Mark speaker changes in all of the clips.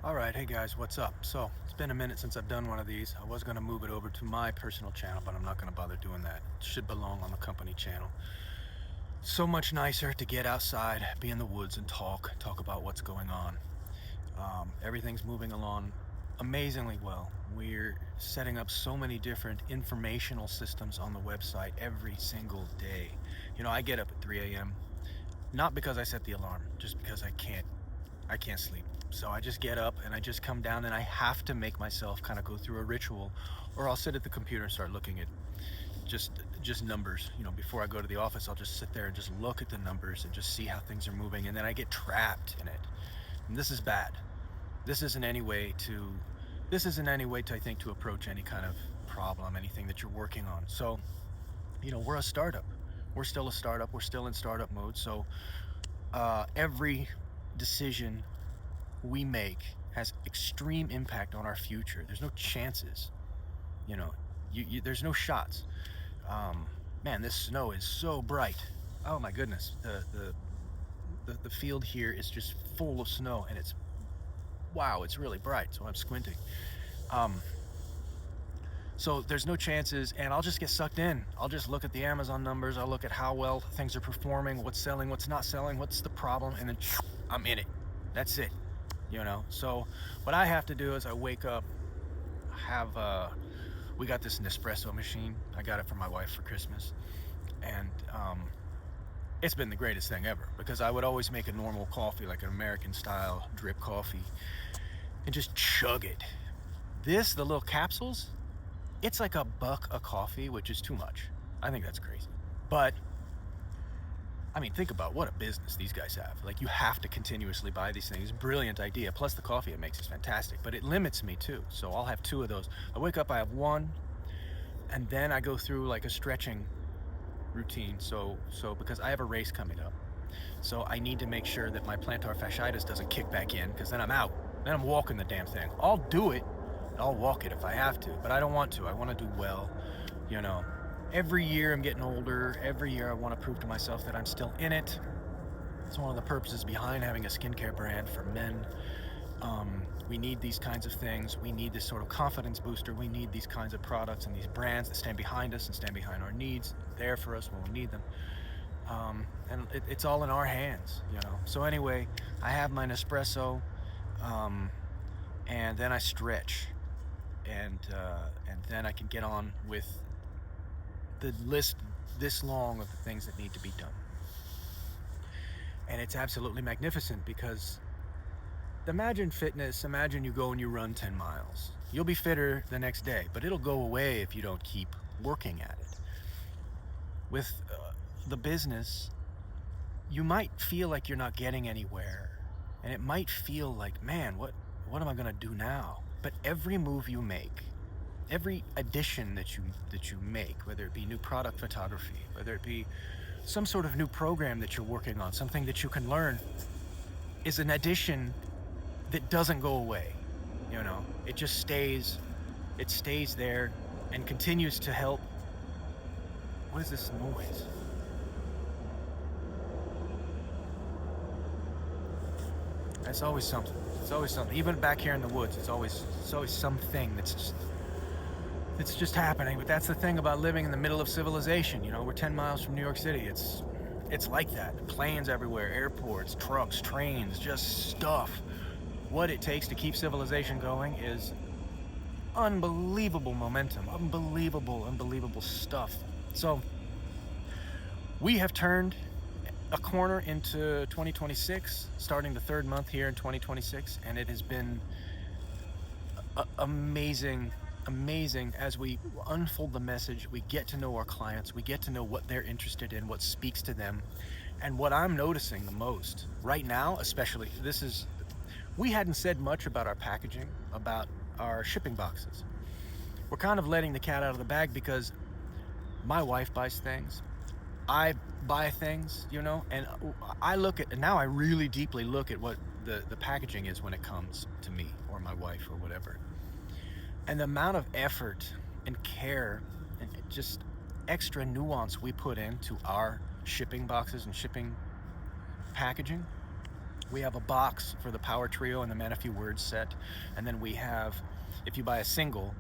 Speaker 1: All right, hey guys, what's up? So, it's been a minute since I've done one of these. I was going to move it over to my personal channel, but I'm not going to bother doing that. It should belong on the company channel. So much nicer to get outside, be in the woods, and talk about what's going on. Everything's moving along amazingly well. We're setting up so many different informational systems on the website every single day. I get up at 3 a.m. Not because I set the alarm, just because I can't sleep. So I just get up and I just come down, and I have to make myself kind of go through a ritual, or I'll sit at the computer and start looking at just numbers. Before I go to the office, I'll just sit there and just look at the numbers and just see how things are moving, and then I get trapped in it. And this is bad. This isn't any way to I think, to approach any kind of problem, anything that you're working on. So, we're a startup. We're still a startup. We're still in startup mode. So every decision we make has extreme impact on our future. There's no chances. There's no shots. Man, this snow is so bright. Oh my goodness, the field here is just full of snow, and it's really bright. So I'm squinting. Um, so there's no chances, and I'll just get sucked in. I'll just look at the Amazon numbers. I'll look at how well things are performing, what's selling, what's not selling, what's the problem, and then I'm in it. That's it. So what I have to do is I wake up, have we got this Nespresso machine. I got it for my wife for Christmas, and it's been the greatest thing ever, because I would always make a normal coffee, like an American style drip coffee, and just chug it. The little capsules, it's like $1 a coffee, which is too much. I think that's crazy. But I mean, think about what a business these guys have. Like, you have to continuously buy these things. Brilliant idea. Plus, the coffee it makes is fantastic. But it limits me too. So I'll have 2 of those. I wake up, I have one, and then I go through like a stretching routine. So because I have a race coming up, so I need to make sure that my plantar fasciitis doesn't kick back in, because then I'm out. Then I'm walking the damn thing. I'll do it. I'll walk it if I have to, but I don't want to. I want to do well, you know. Every year I'm getting older. Every year I want to prove to myself that I'm still in it. It's one of the purposes behind having a skincare brand for men. We need these kinds of things. We need this sort of confidence booster. We need these kinds of products and these brands that stand behind us and stand behind our needs, there for us when we need them. And it's all in our hands, So anyway, I have my Nespresso, and then I stretch, and then I can get on with the list this long of the things that need to be done. And it's absolutely magnificent, because imagine you go and you run 10 miles. You'll be fitter the next day, but it'll go away if you don't keep working at it. With the business, you might feel like you're not getting anywhere, and it might feel like, man, what am I going to do now? But every move you make, every addition that you make, whether it be new product photography, whether it be some sort of new program that you're working on, something that you can learn, is an addition that doesn't go away. It just stays there and continues to help. What is this noise? It's always something. Even back here in the woods, it's always something that's just happening. But that's the thing about living in the middle of civilization. We're 10 miles from New York City. It's like that. Planes everywhere, airports, trucks, trains, just stuff. What it takes to keep civilization going is unbelievable momentum, unbelievable stuff. So we have turned a corner into 2026, starting the 3rd month here in 2026, and it has been amazing as we unfold the message. We get to know our clients, we get to know what they're interested in, what speaks to them. And what I'm noticing the most right now, especially, we hadn't said much about our packaging, about our shipping boxes. We're kind of letting the cat out of the bag, because my wife buys things, I buy things, and I really deeply look at what the packaging is when it comes to me or my wife or whatever. And the amount of effort and care and just extra nuance we put into our shipping boxes and shipping packaging We have a box for the Power Trio and the Man a Few Words set, and then we have, if you buy a single,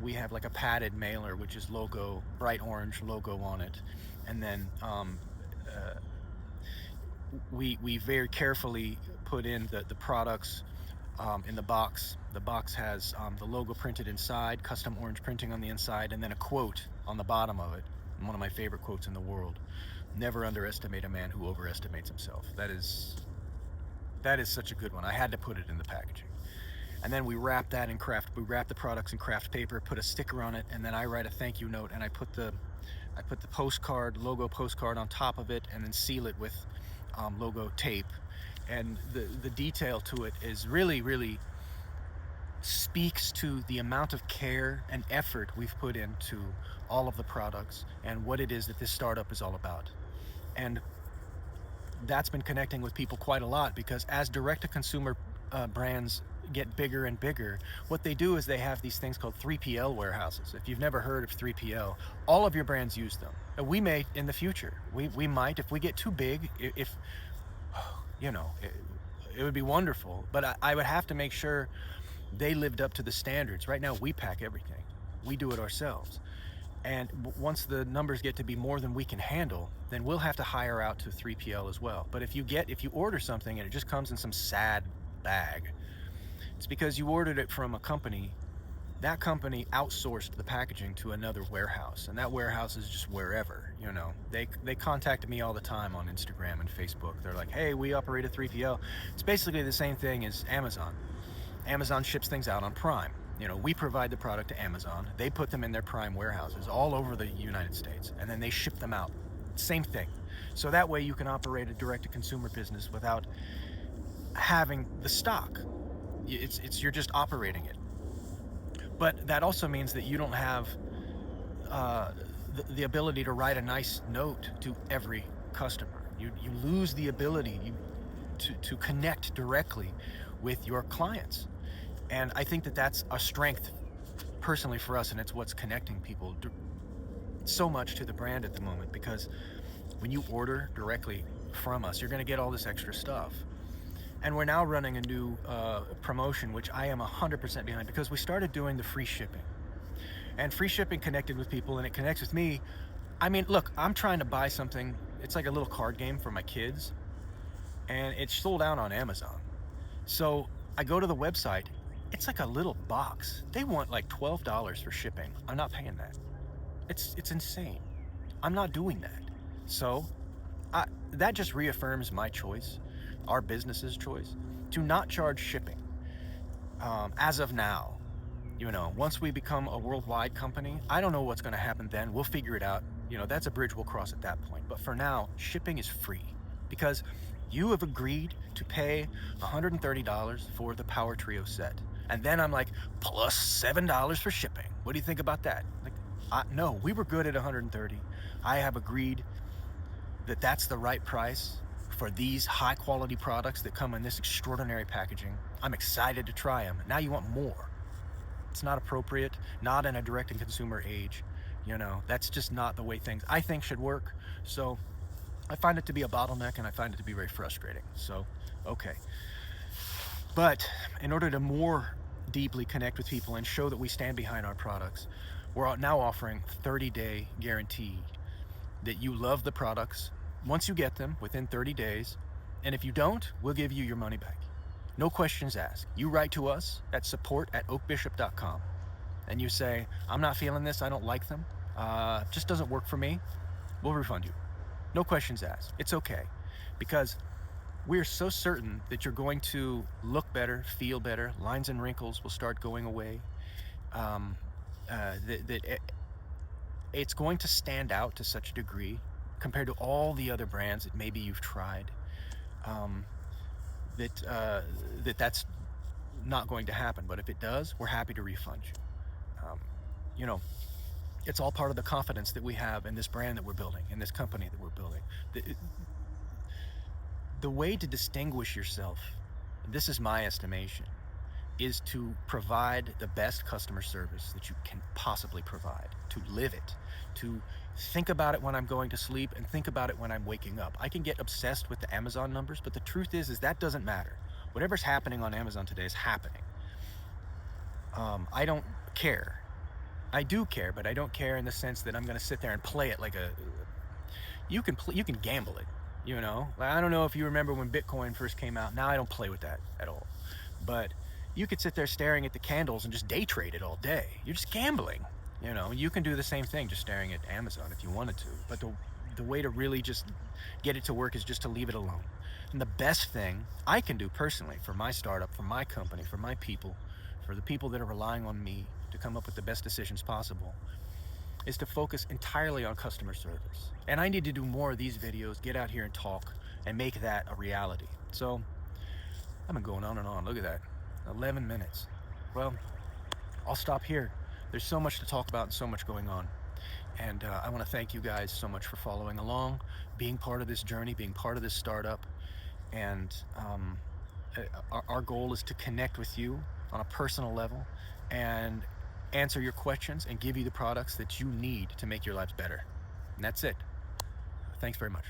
Speaker 1: we have like a padded mailer, which is logo, bright orange logo on it, and then we very carefully put in the products in the box. The box has the logo printed inside, custom orange printing on the inside, and then a quote on the bottom of it. One of my favorite quotes in the world: "Never underestimate a man who overestimates himself." That is such a good one. I had to put it in the packaging. And then we wrap that in we wrap the products in craft paper, put a sticker on it, and then I write a thank you note, and I put the postcard, logo postcard on top of it, and then seal it with logo tape. And the detail to it is really speaks to the amount of care and effort we've put into all of the products and what it is that this startup is all about. And that's been connecting with people quite a lot, because as direct-to-consumer brands get bigger and bigger, what they do is they have these things called 3PL warehouses. If you've never heard of 3PL, all of your brands use them. And we may in the future. We might, if we get too big, if you know, it would be wonderful, but I would have to make sure they lived up to the standards. Right now, we pack everything. We do it ourselves. And once the numbers get to be more than we can handle, then we'll have to hire out to 3PL as well. But if you order something and it just comes in some sad bag, it's because you ordered it from a company. That company outsourced the packaging to another warehouse, and that warehouse is just wherever, you know. They contacted me all the time on Instagram and Facebook. They're like, hey, we operate a 3PL. It's basically the same thing as Amazon. Amazon ships things out on Prime. You know, we provide the product to Amazon. They put them in their Prime warehouses all over the United States, and then they ship them out. Same thing. So that way you can operate a direct-to-consumer business without having the stock. You're just operating it. But that also means that you don't have the ability to write a nice note to every customer. You lose the ability to connect directly with your clients. And I think that that's a strength personally for us, and it's what's connecting people so much to the brand at the moment, because when you order directly from us, you're going to get all this extra stuff. And we're now running a new promotion, which I am 100% behind, because we started doing the free shipping. And free shipping connected with people, and it connects with me. I mean, look, I'm trying to buy something. It's like a little card game for my kids, and it's sold out on Amazon. So I go to the website. It's like a little box. They want like $12 for shipping. I'm not paying that. It's insane. I'm not doing that. So that just reaffirms my choice, our business's choice, to not charge shipping. As of now, you know, once we become a worldwide company, I don't know what's going to happen then. We'll figure it out. You know, that's a bridge we'll cross at that point. But for now, shipping is free, because you have agreed to pay $130 for the Power Trio set. And then I'm like, plus $7 for shipping. What do you think about that? Like, no, we were good at $130. I have agreed that that's the right price for these high quality products that come in this extraordinary packaging. I'm excited to try them. Now you want more. It's not appropriate, not in a direct-to-consumer age. You know, that's just not the way things I think should work. So I find it to be a bottleneck, and I find it to be very frustrating. So, okay. But in order to more deeply connect with people and show that we stand behind our products, we're now offering 30-day guarantee that you love the products once you get them within 30 days. And if you don't, we'll give you your money back. No questions asked. You write to us at support@oakbishop.com and you say, I'm not feeling this, I don't like them, just doesn't work for me. We'll refund you. No questions asked. It's okay, because we're so certain that you're going to look better, feel better, lines and wrinkles will start going away, it's going to stand out to such a degree compared to all the other brands that maybe you've tried, that's not going to happen. But if it does, we're happy to refund you. You know, it's all part of the confidence that we have in this brand that we're building, in this company that we're building. The way to distinguish yourself, this is my estimation, is to provide the best customer service that you can possibly provide, to live it, to think about it when I'm going to sleep and think about it when I'm waking up. I can get obsessed with the Amazon numbers, but the truth is that doesn't matter. Whatever's happening on Amazon today is happening. I don't care. I do care, but I don't care in the sense that I'm going to sit there and play it like you can gamble it, you know? I don't know if you remember when Bitcoin first came out. Now I don't play with that at all. But you could sit there staring at the candles and just day trade it all day. You're just gambling, you know? You can do the same thing just staring at Amazon if you wanted to. But the way to really just get it to work is just to leave it alone. And the best thing I can do personally for my startup, for my company, for my people, for the people that are relying on me to come up with the best decisions possible, is to focus entirely on customer service. And I need to do more of these videos, get out here and talk, and make that a reality. So I've been going on and on. Look at that, 11 minutes. Well, I'll stop here. There's so much to talk about and so much going on. And I want to thank you guys so much for following along, being part of this journey, being part of this startup. And our goal is to connect with you on a personal level and answer your questions and give you the products that you need to make your lives better. And that's it. Thanks very much.